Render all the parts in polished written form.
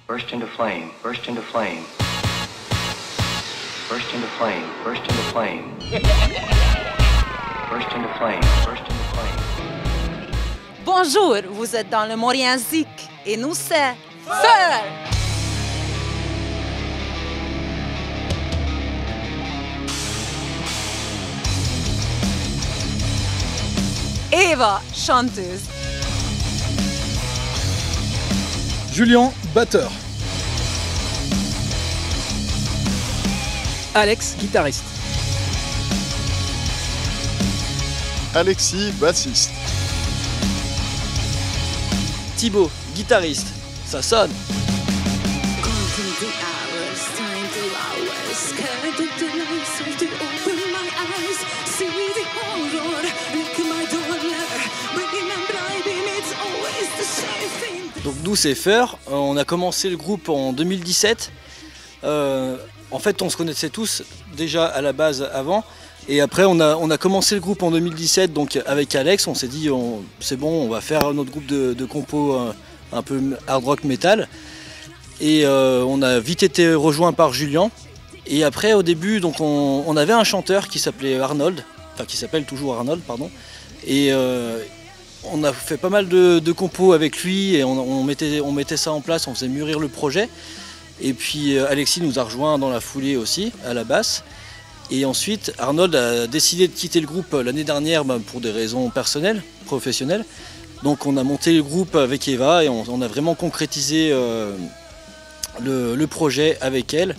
Burst into flame, burst into flame. Burst into flame, burst into flame. Burst into flame, burst into flame. Bonjour, vous êtes dans le Montréal Zik et nous c'est Feu! Eva, chanteuse. Julien, batteur. Alex, guitariste. Alexis, bassiste. Thibaut, guitariste. Ça sonne. Donc nous c'est Feur, on a commencé le groupe en 2017. En fait on se connaissait tous déjà à la base avant. Et après on a commencé le groupe en 2017 donc avec Alex, on s'est dit c'est bon, on va faire notre groupe de compos un peu hard rock metal. Et on a vite été rejoint par Julien. Et après au début donc on avait un chanteur qui s'appelait Arnold, enfin qui s'appelle toujours Arnold pardon. Et on a fait pas mal de compos avec lui et on mettait ça en place, on faisait mûrir le projet. Et puis Alexis nous a rejoint dans la foulée aussi, à la basse. Et ensuite Arnold a décidé de quitter le groupe l'année dernière pour des raisons personnelles, professionnelles. Donc on a monté le groupe avec Eva et on a vraiment concrétisé le projet avec elle.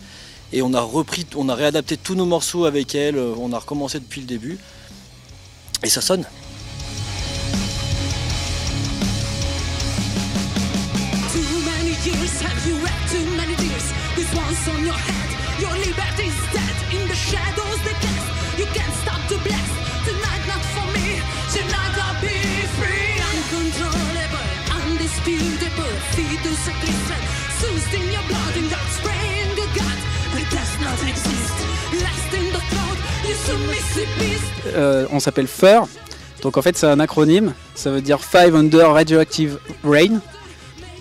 Et on a réadapté tous nos morceaux avec elle, on a recommencé depuis le début. Et ça sonne. Have you read too many tears? This one's on your head. Your liberty's dead. In the shadows they cast. You can't stop to bless. Tonight not for me. Tonight I'll be free. Uncontrollable, undisputable. Fetus of Christ. Soused in your blood and God spraying your gut. It does not exist. Last in the throat. You submissive beast. On s'appelle Feur. Donc en fait c'est un acronyme. Ça veut dire Five Under Radioactive Rain.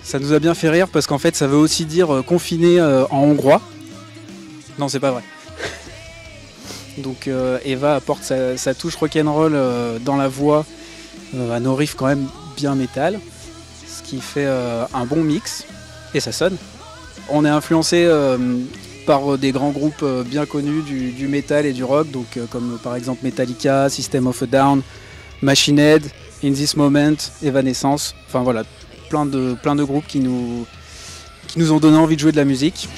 Ça nous a bien fait rire parce qu'en fait ça veut aussi dire confiné en hongrois. Non c'est pas vrai. Donc Eva apporte sa touche rock'n'roll dans la voix à nos riffs quand même bien métal. Ce qui fait un bon mix et ça sonne. On est influencé par des grands groupes bien connus du métal et du rock, donc comme par exemple Metallica, System of a Down, Machine Head, In This Moment, Evanescence, enfin voilà. Plein de groupes qui nous ont donné envie de jouer de la musique.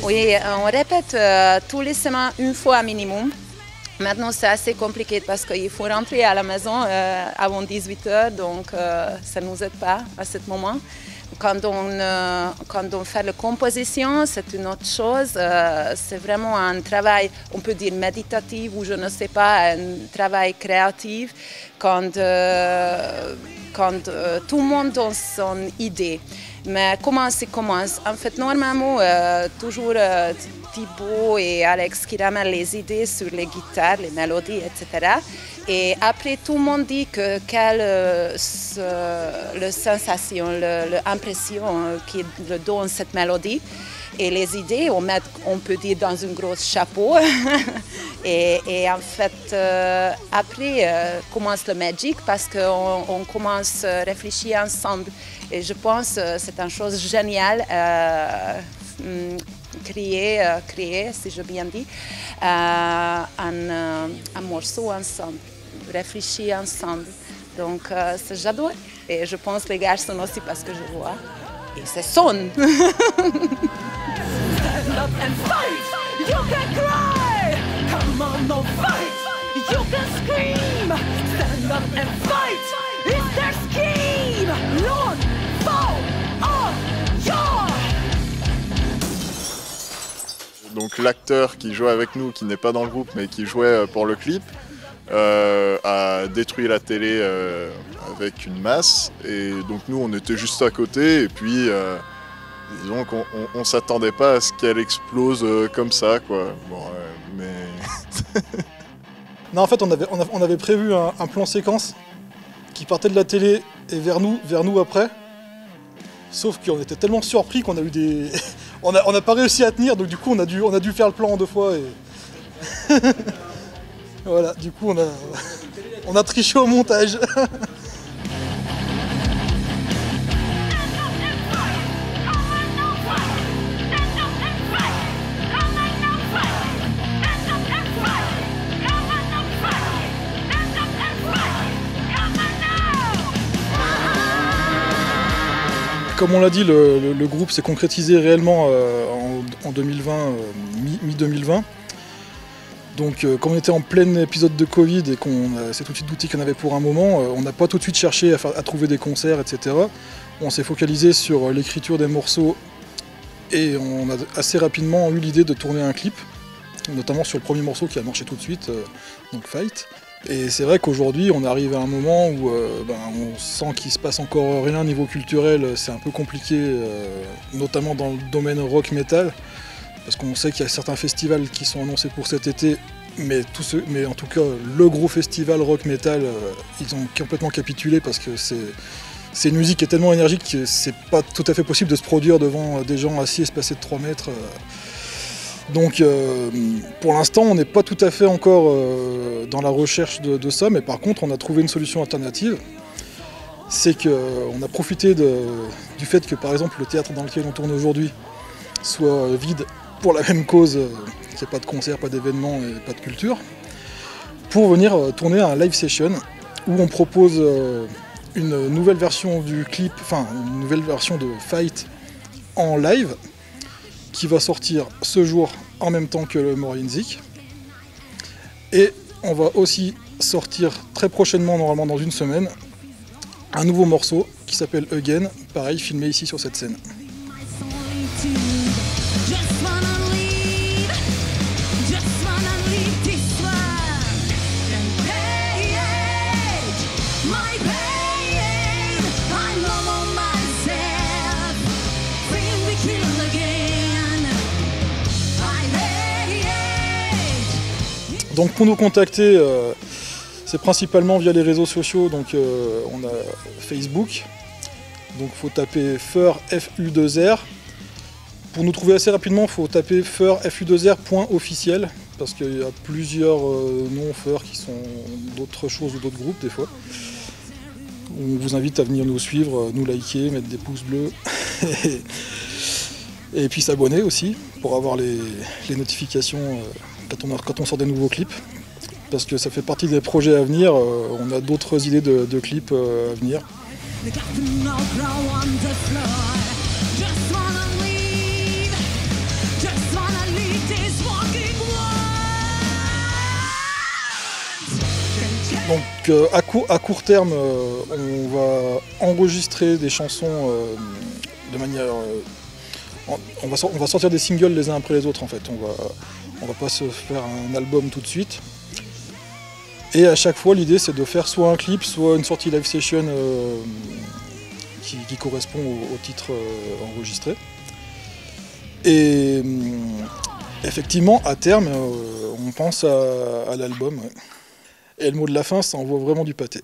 Oui, on répète tous les semaines une fois minimum. Maintenant, c'est assez compliqué parce qu'il faut rentrer à la maison avant 18h, donc ça ne nous aide pas à ce moment. Quand on fait la composition, c'est une autre chose. C'est vraiment un travail, on peut dire méditatif ou je ne sais pas, un travail créatif quand tout le monde a son idée. Mais comment ça commence? En fait, normalement, toujours Thibaut et Alex qui ramènent les idées sur les guitares, les mélodies, etc. Et après, tout le monde dit quelle sensation, l'impression qui donne cette mélodie. Et les idées, on peut dire dans un gros chapeau. et en fait, après, commence le magic parce qu'on commence à réfléchir ensemble. Et je pense que c'est une chose géniale. Créer, si je bien dis, un morceau ensemble, réfléchir ensemble. Donc, j'adore. Et je pense que les garçons aussi parce que je vois. Et ça sonne. Stand up and fight. You can cry. Come on, no fight. You can scream. Stand up and fight. It's their scheme. Lord, fall on your. Donc l'acteur qui jouait avec nous, qui n'est pas dans le groupe mais qui jouait pour le clip, a détruit la télé avec une masse. Et donc nous, on était juste à côté. Et puis, disons qu'on s'attendait pas à ce qu'elle explose comme ça, quoi. Bon, mais... Non, en fait, on avait prévu un plan séquence qui partait de la télé et vers nous après. Sauf qu'on était tellement surpris qu'on a eu des... on n'a pas réussi à tenir, donc du coup on a dû faire le plan en 2 fois et... Voilà, du coup on a triché au montage. Comme on l'a dit, le groupe s'est concrétisé réellement en 2020, mi-2020. Donc quand on était en plein épisode de Covid et qu'on s'est tout de suite douté qu'il y en avait pour un moment, on n'a pas tout de suite cherché à trouver des concerts, etc. On s'est focalisé sur l'écriture des morceaux et on a assez rapidement eu l'idée de tourner un clip, notamment sur le premier morceau qui a marché tout de suite, donc Fight. Et c'est vrai qu'aujourd'hui on arrive à un moment où on sent qu'il se passe encore rien au niveau culturel, c'est un peu compliqué, notamment dans le domaine rock-metal, parce qu'on sait qu'il y a certains festivals qui sont annoncés pour cet été, mais en tout cas le gros festival rock-metal, ils ont complètement capitulé parce que c'est une musique qui est tellement énergique que c'est pas tout à fait possible de se produire devant des gens assis espacés de 3 mètres. Donc pour l'instant on n'est pas tout à fait encore dans la recherche de ça, mais par contre on a trouvé une solution alternative. C'est qu'on a profité du fait que par exemple le théâtre dans lequel on tourne aujourd'hui soit vide pour la même cause, qu'il n'y ait pas de concert, pas d'événements et pas de culture, pour venir tourner un live session où on propose une nouvelle version du clip, enfin une nouvelle version de Fight en live, qui va sortir ce jour en même temps que le Morinzik. Et on va aussi sortir très prochainement, normalement dans une semaine, un nouveau morceau qui s'appelle Again, pareil, filmé ici sur cette scène. Donc pour nous contacter, c'est principalement via les réseaux sociaux, donc on a Facebook, donc il faut taper Feur FU2R. Pour nous trouver assez rapidement, il faut taper Feur FU2R.officiel, parce qu'il y a plusieurs noms Feur qui sont d'autres choses ou d'autres groupes des fois. On vous invite à venir nous suivre, nous liker, mettre des pouces bleus et puis s'abonner aussi pour avoir les notifications quand on sort des nouveaux clips, parce que ça fait partie des projets à venir. On a d'autres idées de clips à venir. Donc à court terme, on va enregistrer des chansons de manière... on va sortir des singles les uns après les autres en fait. On va pas se faire un album tout de suite. Et à chaque fois, l'idée c'est de faire soit un clip, soit une sortie live session qui correspond au titre enregistré. Et effectivement, à terme, on pense à l'album. Ouais. Et le mot de la fin, ça envoie vraiment du pâté.